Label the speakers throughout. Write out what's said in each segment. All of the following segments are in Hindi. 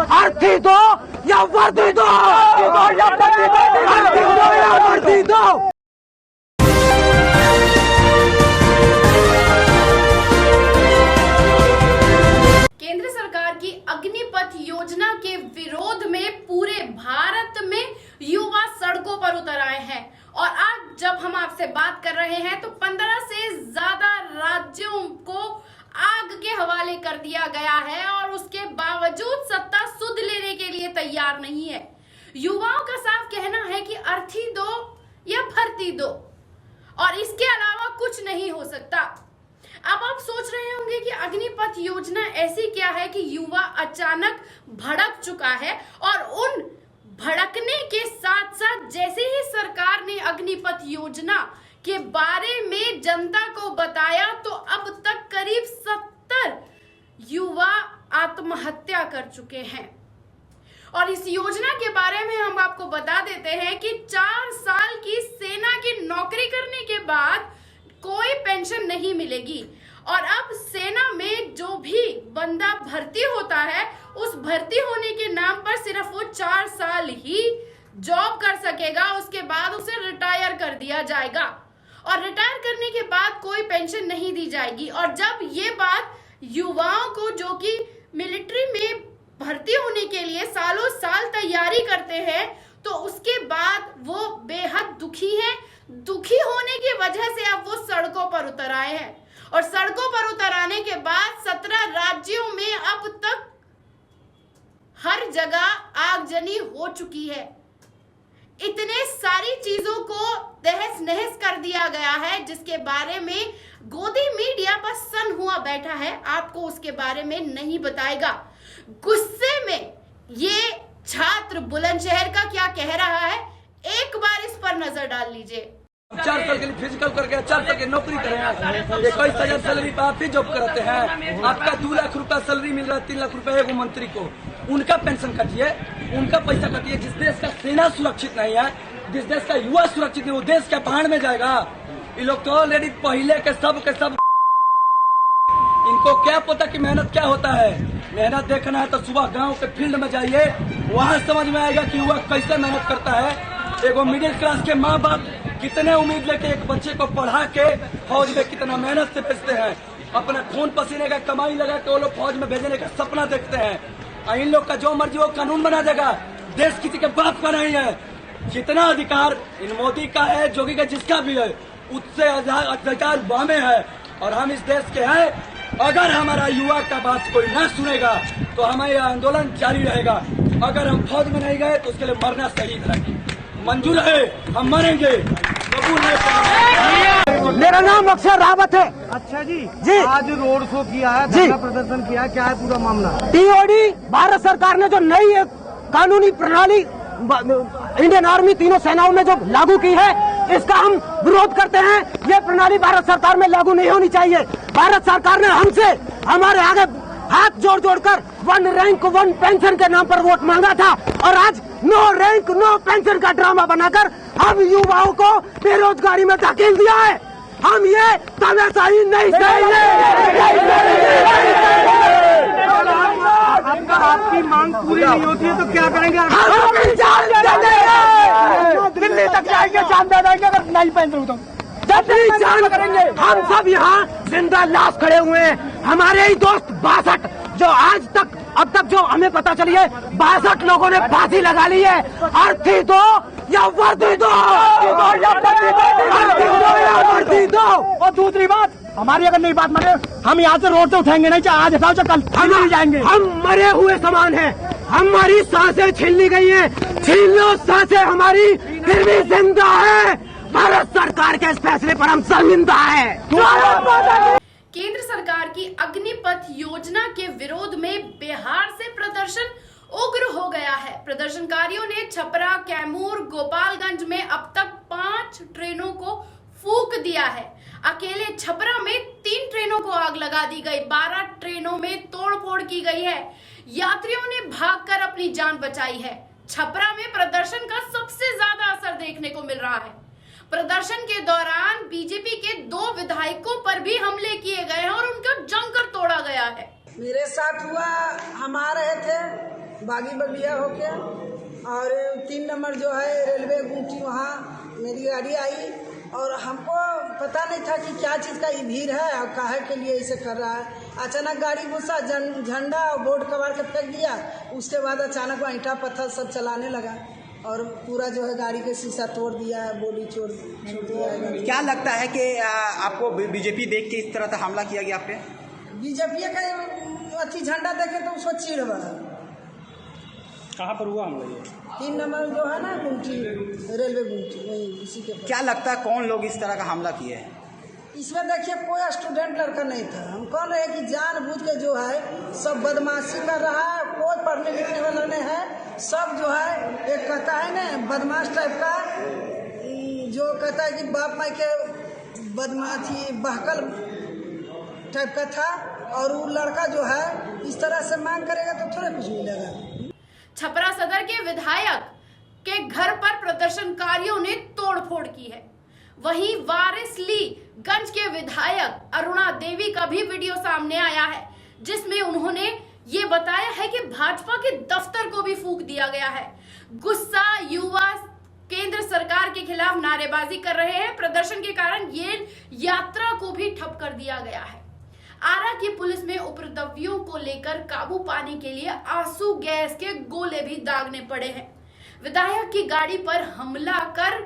Speaker 1: अर्थी दो या वर्दी दो, अर्थी दो या वर्दी दो।
Speaker 2: केंद्र सरकार की अग्निपथ योजना के विरोध में पूरे भारत में युवा सड़कों पर उतर आए हैं और आज जब हम आपसे बात कर रहे हैं तो 15 से ज्यादा राज्यों को आग के हवाले कर दिया गया है और उसके बावजूद सत्ता सुध लेने के लिए तैयार नहीं है। युवाओं का साफ कहना है कि अर्थी दो या भर्ती दो और इसके अलावा कुछ नहीं हो सकता। अब आप सोच रहे होंगे कि अग्निपथ योजना ऐसी क्या है कि युवा अचानक भड़क चुका है और उन भड़कने के साथ साथ जैसे ही सरकार ने अग्निपथ योजना के बारे में जनता को बताया तो अब तक करीब 70 युवा आत्महत्या कर चुके हैं। और इस योजना के बारे में हम आपको बता देते हैं कि 4 साल की सेना की नौकरी करने के बाद कोई पेंशन नहीं मिलेगी और अब सेना में जो भी बंदा भर्ती होता है उस भर्ती होने के नाम पर सिर्फ वो 4 साल ही जॉब कर सकेगा, उसके बाद उसे रिटायर कर दिया जाएगा और रिटायर करने के बाद कोई पेंशन नहीं दी जाएगी। और जब ये बात युवाओं को जो कि मिलिट्री में भर्ती होने के लिए सालों साल तैयारी करते हैं तो उसके बाद वो बेहद दुखी हैं। दुखी होने की वजह से अब वो सड़कों पर उतर आए हैं और सड़कों पर उतर आने के बाद 17 राज्यों में अब तक हर जगह आगजनी हो चुकी है। इतने सारी चीजों को तहस नहस कर दिया गया है जिसके बारे में गोदी मीडिया पर सन हुआ बैठा है, आपको उसके बारे में नहीं बताएगा। गुस्से में ये छात्र बुलंदशहर का क्या कह रहा है, एक बार इस पर नजर डाल लीजिए।
Speaker 3: 4 साल के लिए फिजिकल करके 4 साल की नौकरी करें, 21,000 सैलरी पर आप ही जॉब कराते हैं। आपका 2 लाख रुपया सैलरी मिल रहा है, 3 लाख रुपया एगो मंत्री को, उनका पेंशन काटिए, उनका पैसा काटिए। जिस देश का सेना सुरक्षित नहीं है, जिस देश का युवा सुरक्षित नहीं, वो देश क्या पहाड़ में जाएगा। ये लोग तो ऑलरेडी पहले के सब इनको क्या पता कि मेहनत क्या होता है। मेहनत देखना है तो सुबह गांव के फील्ड में जाइए, वहाँ समझ में आएगा कि युवा कैसे मेहनत करता है। एगो मिडिल क्लास के माँ बाप कितने उम्मीद लेके एक बच्चे को पढ़ा के फौज में कितना मेहनत से भेजते हैं, अपना खून पसीने का कमाई लगा के वो लोग फौज में भेजने का सपना देखते हैं। इन लोग का जो मर्जी वो कानून बना देगा, देश किसी के बाप का नहीं है। जितना अधिकार इन मोदी का है, जोगी का जिसका भी है, उससे अधिकार बामे है और हम इस देश के हैं। अगर हमारा युवा का बात कोई न सुनेगा तो हमारा आंदोलन जारी रहेगा। अगर हम फौज में नहीं गए तो उसके लिए मरना शहीद है, मंजूर है, हम मरेंगे।
Speaker 1: मेरा नाम अक्षर रावत है।
Speaker 4: अच्छा जी,
Speaker 1: आज
Speaker 4: रोड शो किया है, धरना प्रदर्शन किया है, क्या है पूरा मामला?
Speaker 1: टीओडी भारत सरकार ने जो नई एक कानूनी प्रणाली इंडियन आर्मी तीनों सेनाओं में जो लागू की है, इसका हम विरोध करते हैं। ये प्रणाली भारत सरकार में लागू नहीं होनी चाहिए। भारत सरकार ने हमसे हमारे आगे हाथ जोड़ जोड़कर 1 रैंक 1 पेंशन के नाम पर वोट मांगा था और आज 9 रैंक 9 पेंशन का ड्रामा बनाकर हम युवाओं को बेरोजगारी में धकेल दिया है। हम ये तानाशाही नहीं सहेंगे।
Speaker 4: आपकी मांग पूरी नहीं होती है तो क्या करेंगे?
Speaker 1: दिल्ली तक जाएंगे, जान दे देंगे अगर नहीं पेंशन तो जान करेंगे। हम सब यहाँ जिंदा लाश खड़े हुए हैं। हमारे ही दोस्त 62 जो आज तक अब तक जो हमें पता चली है 62 लोगों ने फांसी लगा ली है। अर्थी दो या वर्दी दो, वर्दी दो।
Speaker 4: और दूसरी बात, हमारी अगर नहीं बात माने हम यहाँ से रोड से उठाएंगे नहीं, चाहे आज हटाओ चाहे कल हम जाएंगे।
Speaker 1: हम मरे हुए समान हैं, हमारी सांसें छीन ली गई हैं। छीन लो सांसें हमारी, फिर भी जिंदा है। भारत सरकार के इस फैसले पर हम शर्मिंदा हैं।
Speaker 2: केंद्र सरकार की अग्निपथ योजना के विरोध में बिहार से प्रदर्शन उग्र हो गया है। प्रदर्शनकारियों ने छपरा, कैमूर, गोपालगंज में अब तक 5 ट्रेनों को फूंक दिया है। अकेले छपरा में 3 ट्रेनों को आग लगा दी गई, 12 ट्रेनों में तोड़फोड़ की गई है। यात्रियों ने भागकर अपनी जान बचाई है। छपरा में प्रदर्शन का सबसे ज्यादा असर देखने को मिल रहा है। प्रदर्शन के दौरान बीजेपी के 2 विधायकों पर भी हमले किए गए हैं और उनका जमकर तोड़ा गया है।
Speaker 5: मेरे साथ हुआ, हम आ रहे थे, बागी बलिया होके, और 3 नंबर जो है रेलवे गुमटी, वहाँ मेरी गाड़ी आई और हमको पता नहीं था कि क्या चीज़ का ये भीड़ है और काहे के लिए इसे कर रहा है। अचानक गाड़ी घुसा, झंडा और बोर्ड कबाड़ के फेंक दिया। उसके बाद अचानक ईंटा पत्थर सब चलाने लगा और पूरा जो है गाड़ी के शीशा तोड़ दिया है, बोली छोड़ दिया है।
Speaker 6: क्या लगता है कि आपको बीजेपी देख के इस तरह से हमला किया गया आप पे?
Speaker 5: बीजेपी का अथी झंडा देखे तो उसको चिढ़ बना।
Speaker 4: कहाँ पर हुआ हमला ये?
Speaker 5: 3 नंबर जो है ना गुमटी, रेलवे गुमटी, वही इसी के।
Speaker 6: क्या लगता है कौन लोग इस तरह का हमला किए हैं?
Speaker 5: इसमें देखिए कोई स्टूडेंट लड़का नहीं था। हम कह रहे हैं कि जानबूझ के जो है सब बदमाशी कर रहा है। कोई पढ़ने लिखने वाला नहीं है, सब जो है एक कहता है ना बदमाश टाइप का, जो कहता है कि बाप माई के बदमाशी बहकल टाइप का था। और वो लड़का जो है इस तरह से मांग करेगा तो थोड़ा कुछ मिलेगा।
Speaker 2: छपरा सदर के विधायक के घर पर प्रदर्शनकारियों ने तोड़फोड़ की है। वहीं वारिसलीगंज के विधायक अरुणा देवी का भी वीडियो सामने आया है, जिसमें उन्होंने ये बताया है कि भाजपा के दफ्तर को भी फूंक दिया गया है। गुस्सा युवा केंद्र सरकार के खिलाफ नारेबाजी कर रहे हैं। प्रदर्शन के कारण ये यात्रा को भी ठप कर दिया गया है। आरा की पुलिस में उपद्रवियों को लेकर काबू पाने के लिए आंसू गैस के गोले भी दागने पड़े हैं। विधायक की गाड़ी पर हमला कर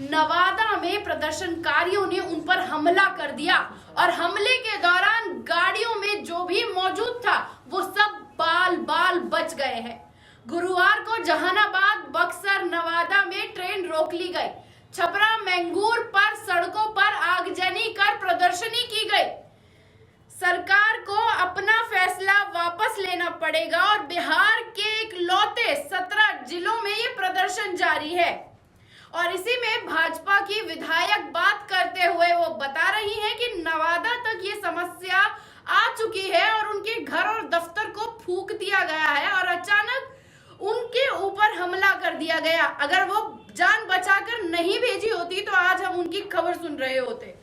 Speaker 2: नवादा में प्रदर्शनकारियों ने उन पर हमला कर दिया और हमले के दौरान गाड़ियों में जो भी मौजूद था वो सब बाल बच गए हैं। गुरुवार को जहानाबाद, बक्सर, नवादा में ट्रेन रोक ली गई। छपरा, मैंगूर पर सड़कों पर आगजनी कर प्रदर्शनी की गई। सरकार को अपना फैसला वापस लेना पड़ेगा और बिहार के इकलौते 17 जिलों में ये प्रदर्शन जारी है। और इसी में भाजपा की विधायक बात करते हुए वो बता रही हैं कि नवादा तक ये समस्या आ चुकी है और उनके घर और दफ्तर को फूंक दिया गया है और अचानक उनके ऊपर हमला कर दिया गया। अगर वो जान बचाकर नहीं भेजी होती तो आज हम उनकी खबर सुन रहे होते।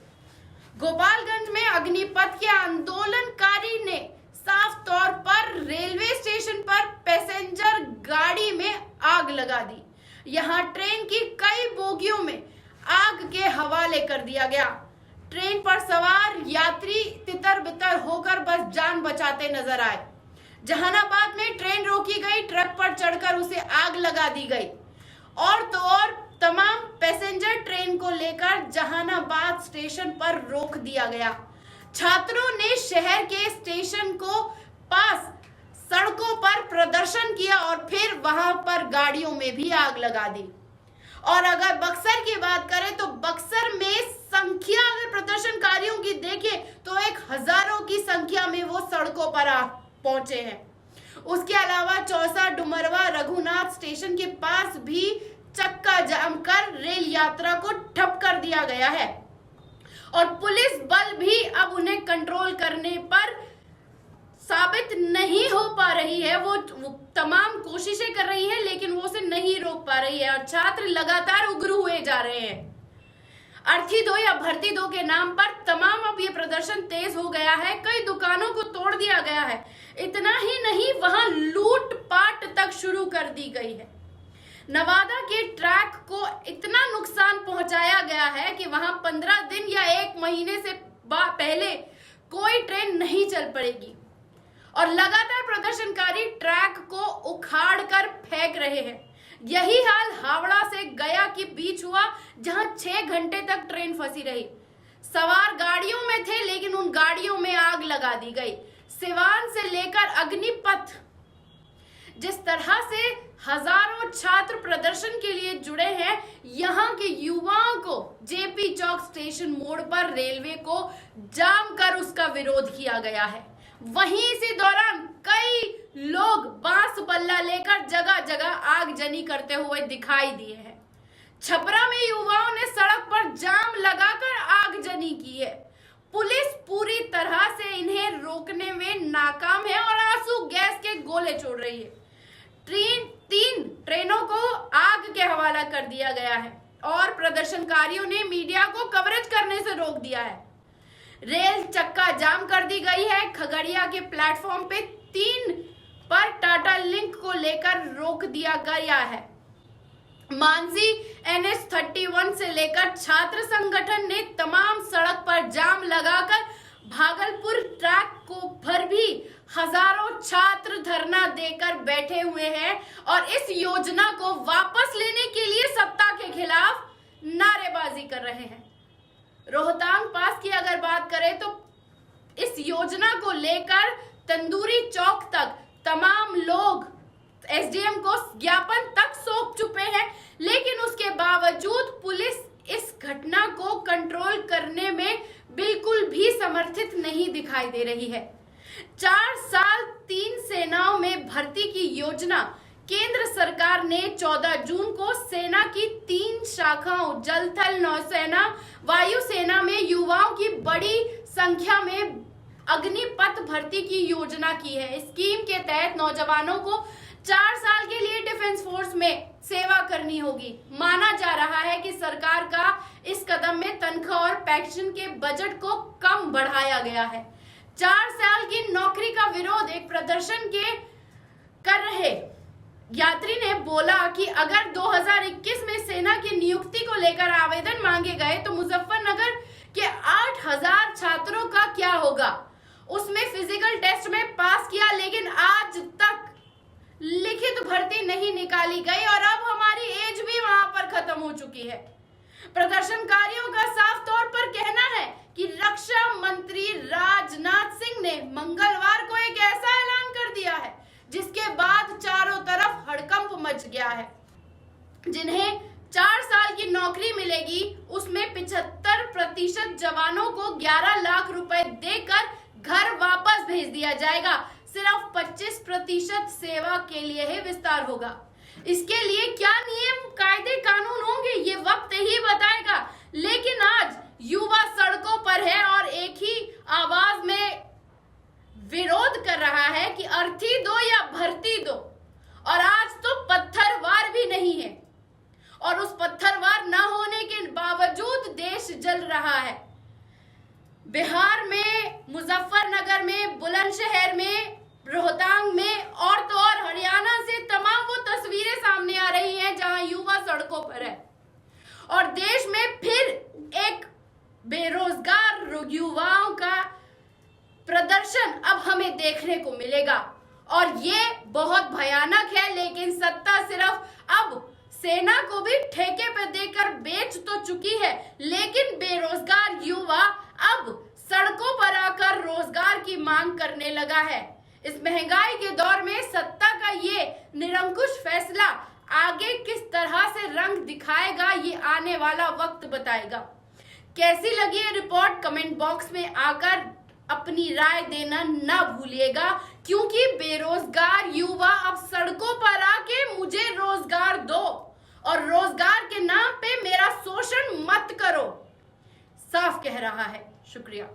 Speaker 2: गोपालगंज में अग्निपथ के आंदोलनकारी ने साफ तौर पर रेलवे स्टेशन पर पैसेंजर गाड़ी में आग लगा दी। यहां ट्रेन की कई बोगियों में आग के हवाले कर दिया गया। ट्रेन पर सवार यात्री तितर बितर होकर बस जान बचाते नजर आए। जहानाबाद में ट्रेन रोकी गई, ट्रक पर चढ़कर उसे आग लगा दी गई। और तो और तमाम पैसेंजर ट्रेन को लेकर जहानाबाद स्टेशन पर रोक दिया गया। छात्रों ने शहर के स्टेशन को पास सड़कों पर प्रदर्शन किया और फिर वहां पर गाड़ियों में भी आग लगा दी। और अगर बक्सर की बात करें तो बक्सर में संख्या अगर प्रदर्शनकारियों की देखें तो 1000 की संख्या में वो सड़कों पर पहुंचे हैं। उसके अलावा चौसा, डुमरवा, रघुनाथ स्टेशन के पास भी चक्का जाम कर रेल यात्रा को ठप कर दिया गया है और पुलिस बल भी अब उन्हें कंट्रोल करने पर साबित नहीं हो पा रही है। वो तमाम कोशिशें कर रही है लेकिन वो उसे नहीं रोक पा रही है और छात्र लगातार उग्र हुए जा रहे हैं। अर्थी दो या भर्ती दो के नाम पर तमाम अब ये प्रदर्शन तेज हो गया है। कई दुकानों को तोड़ दिया गया है। इतना ही नहीं, वहां लूटपाट तक शुरू कर दी गई है। नवादा के ट्रैक को इतना नुकसान पहुंचाया गया है कि वहां 15 दिन या 1 महीने से पहले कोई ट्रेन नहीं चल पड़ेगी और लगातार प्रदर्शनकारी ट्रैक को उखाड़ कर फेंक रहे हैं। यही हाल हावड़ा से गया के बीच हुआ, जहां 6 घंटे तक ट्रेन फंसी रही। सवार गाड़ियों में थे लेकिन उन गाड़ियों में आग लगा दी गई। सिवान से लेकर अग्निपथ, जिस तरह से हजारों छात्र प्रदर्शन के लिए जुड़े हैं, यहाँ के युवाओं को जेपी चौक स्टेशन मोड़ पर रेलवे को जाम कर उसका विरोध किया गया है। वहीं इसी दौरान कई लोग बांस बल्ला लेकर जगह जगह आगजनी करते हुए दिखाई दिए हैं। छपरा में युवाओं ने सड़क पर जाम लगाकर आगजनी की है। पुलिस पूरी तरह से इन्हें रोकने में नाकाम है और आंसू गैस के गोले छोड़ रही है। 3 ट्रेनों को आग के हवाला कर दिया गया है और प्रदर्शनकारियों ने मीडिया को कवरेज करने से रोक दिया है। रेल चक्का जाम कर दी गई है। खगड़िया के प्लेटफॉर्म पे 3 पर टाटा लिंक को लेकर रोक दिया गया है। मानसी NH31 से लेकर छात्र संगठन ने तमाम सड़क पर जाम लगाकर भागलपुर ट्रैक को पर भी हजारों छात्र धरना देकर बैठे हुए हैं और इस योजना को वापस लेने के लिए सत्ता के खिलाफ नारेबाजी कर रहे हैं। रोहतांग पास की अगर बात करें तो इस योजना को लेकर तंदूरी चौक तक तमाम लोग SDM को ज्ञापन तक सौंप चुके हैं, लेकिन उसके बावजूद पुलिस इस घटना को कंट्रोल करने में बिल्कुल भी समर्थित नहीं दिखाई दे रही है। 4 साल 3 सेनाओं में भर्ती की योजना केंद्र सरकार ने 14 जून को सेना की 3 शाखाओं जल थल नौसेना वायुसेना में युवाओं की बड़ी संख्या में अग्निपथ भर्ती की योजना की है। स्कीम के तहत नौजवानों को 4 साल के लिए डिफेंस फोर्स में सेवा करनी होगी। माना जा रहा है कि सरकार का इस कदम में तनख्वाह और पेंशन के बजट को कम बढ़ाया गया है। 4 साल की नौकरी का विरोध एक प्रदर्शन के कर रहे यात्री ने बोला कि अगर 2021 में सेना की नियुक्ति को लेकर आवेदन मांगे गए तो मुजफ्फरनगर के 8000 छात्रों का क्या होगा। उसमें फिजिकल टेस्ट में पास किया, लेकिन आज तक लिखित भर्ती नहीं निकाली गई और अब हमारी एज भी वहां पर खत्म हो चुकी है। प्रदर्शनकारियों का साफ तौर पर कहना है कि रक्षा मंत्री राजनाथ सिंह ने मंगलवार को एक ऐसा ऐलान कर दिया है जिसके बाद चारों तरफ हड़कंप मच गया है। जिन्हें 4 साल की नौकरी मिलेगी उसमें 75% जवानों को 11 लाख रुपए देकर घर वापस भेज दिया जाएगा। सिर्फ 25% सेवा के लिए ही विस्तार होगा। इसके लिए क्या नियम कायदे कानून होंगे ये वक्त ही बताएगा, लेकिन आज युवा सड़कों पर है और एक ही आवाज में विरोध कर रहा है कि अर्थी दो या भर्ती दो। और आज तो पत्थरवार भी नहीं है और उस पत्थरवार न होने के बावजूद देश जल रहा है। बिहार में, मुजफ्फरनगर में, बुलंदशहर में, रोहतांग में और तो और हरियाणा से तमाम वो तस्वीरें सामने आ रही हैं जहां युवा सड़कों पर है और देश में फिर एक बेरोजगार युवाओं का प्रदर्शन अब हमें देखने को मिलेगा और ये बहुत भयानक है। लेकिन सत्ता सिर्फ अब सेना को भी ठेके पे देकर बेच तो चुकी है, लेकिन बेरोजगार युवा अब सड़कों पर आकर रोजगार की मांग करने लगा है। इस महंगाई के दौर में सत्ता का ये निरंकुश फैसला आगे किस तरह से रंग दिखाएगा ये आने वाला वक्त बताएगा। कैसी लगी ये रिपोर्ट कमेंट बॉक्स में आकर अपनी राय देना ना भूलिएगा, क्योंकि बेरोजगार युवा अब सड़कों पर आके मुझे रोजगार दो और रोजगार के नाम पे मेरा शोषण मत करो साफ कह रहा है। शुक्रिया।